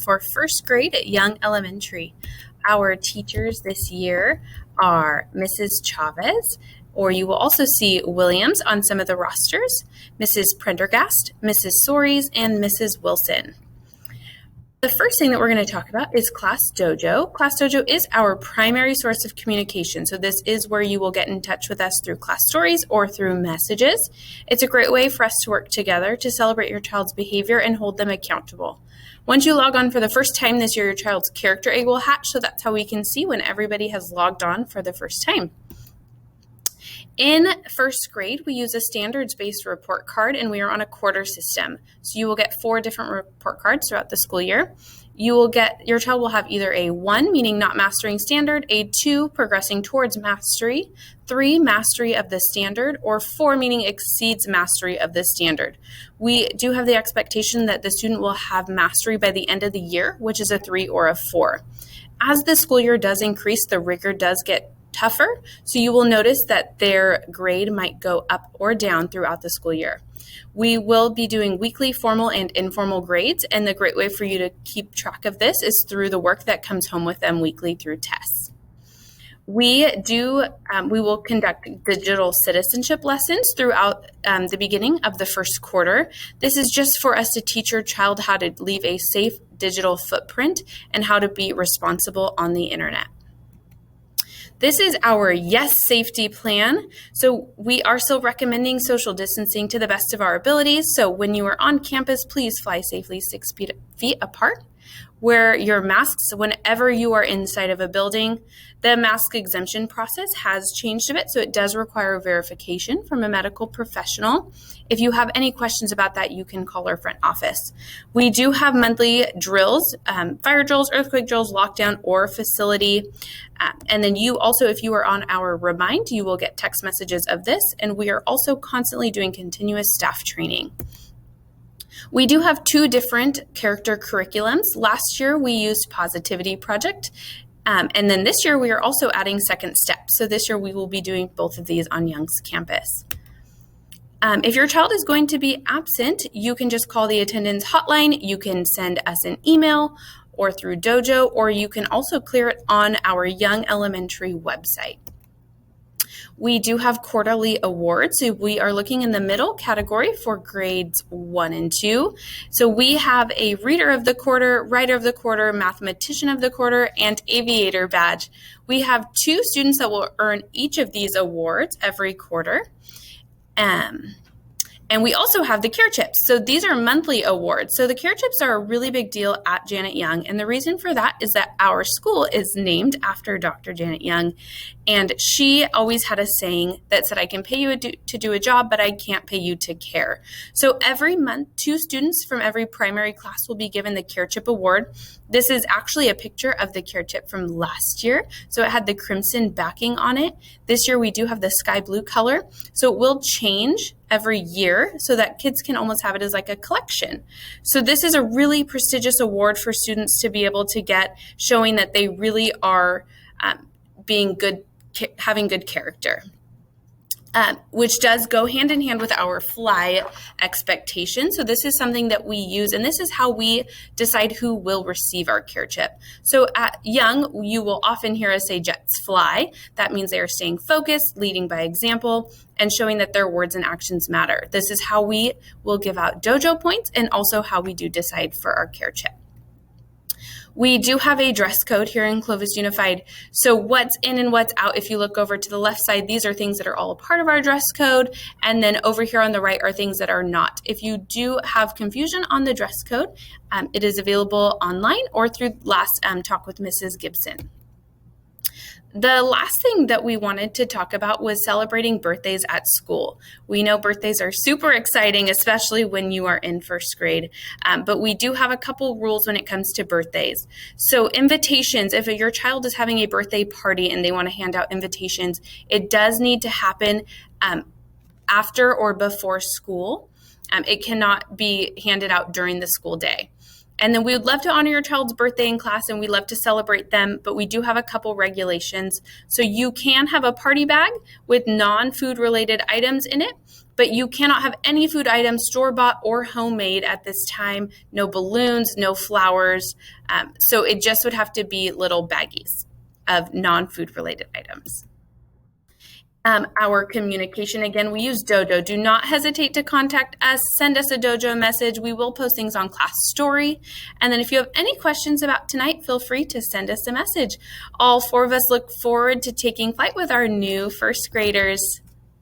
for first grade at Young Elementary. Our teachers this year are Mrs. Chavez, or you will also see Williams on some of the rosters, Mrs. Prendergast, Mrs. Soares, and Mrs. Wilson. The first thing that we're going to talk about is Class Dojo. Class Dojo is our primary source of communication. So this is where you will get in touch with us through class stories or through messages. It's a great way for us to work together to celebrate your child's behavior and hold them accountable. Once you log on for the first time this year, your child's character egg will hatch. So that's how we can see when everybody has logged on for the first time. In first grade, we use a standards-based report card, and we are on a quarter system. So you will get 4 different report cards throughout the school year. Your child will have either a 1, meaning not mastering standard, a 2, progressing towards mastery, 3, mastery of the standard, or 4, meaning exceeds mastery of the standard. We do have the expectation that the student will have mastery by the end of the year, which is a 3 or a 4. As the school year does increase, the rigor does get tougher, so you will notice that their grade might go up or down throughout the school year. We will be doing weekly formal and informal grades, and the great way for you to keep track of this is through the work that comes home with them weekly through tests. We will conduct digital citizenship lessons throughout the beginning of the first quarter. This is just for us to teach your child how to leave a safe digital footprint and how to be responsible on the internet. This is our YES safety plan. So we are still recommending social distancing to the best of our abilities. So when you are on campus, please fly safely 6 feet apart. Wear your masks whenever you are inside of a building. The mask exemption process has changed a bit, so it does require verification from a medical professional. If you have any questions about that, you can call our front office. We do have monthly drills, fire drills, earthquake drills, lockdown, or facility. And then you also, if you are on our Remind, you will get text messages of this. And we are also constantly doing continuous staff training. We do have 2 different character curriculums. Last year, we used Positivity Project. And then this year, we are also adding Second Step. So this year, we will be doing both of these on Young's campus. If your child is going to be absent, you can just call the attendance hotline. You can send us an email or through Dojo, or you can also clear it on our Young Elementary website. We do have quarterly awards. So we are looking in the middle category for grades 1 and 2. So we have a Reader of the Quarter, Writer of the Quarter, Mathematician of the Quarter, and Aviator badge. We have 2 students that will earn each of these awards every quarter. And we also have the Care Chips. So these are monthly awards. So the Care Chips are a really big deal at Janet Young. And the reason for that is that our school is named after Dr. Janet Young. And she always had a saying that said, I can pay you to do a job, but I can't pay you to care. So every month, 2 students from every primary class will be given the Care Chip Award. This is actually a picture of the Care Chip from last year. So it had the crimson backing on it. This year we do have the sky blue color. So it will change every year so that kids can almost have it as like a collection. So this is a really prestigious award for students to be able to get, showing that they really are having good character. Which does go hand in hand with our FLY expectation. So this is something that we use, and this is how we decide who will receive our Care Chip. So at Young, you will often hear us say Jets fly. That means they are staying focused, leading by example, and showing that their words and actions matter. This is how we will give out Dojo points and also how we do decide for our Care Chip. We do have a dress code here in Clovis Unified. So what's in and what's out, if you look over to the left side, these are things that are all a part of our dress code. And then over here on the right are things that are not. If you do have confusion on the dress code, it is available online or through last talk with Mrs. Gibson. The last thing that we wanted to talk about was celebrating birthdays at school. We know birthdays are super exciting, especially when you are in first grade, but we do have a couple rules when it comes to birthdays. So invitations, if your child is having a birthday party and they want to hand out invitations, it does need to happen after or before school. It cannot be handed out during the school day. And then we would love to honor your child's birthday in class, and we love to celebrate them, but we do have a couple regulations. So you can have a party bag with non-food related items in it, but you cannot have any food items store-bought or homemade at this time. No balloons, no flowers. So it just would have to be little baggies of non-food related items. Our communication, again, we use Dojo. Do not hesitate to contact us. Send us a Dojo message. We will post things on Class Story. And then if you have any questions about tonight, feel free to send us a message. All four of us look forward to taking flight with our new first graders.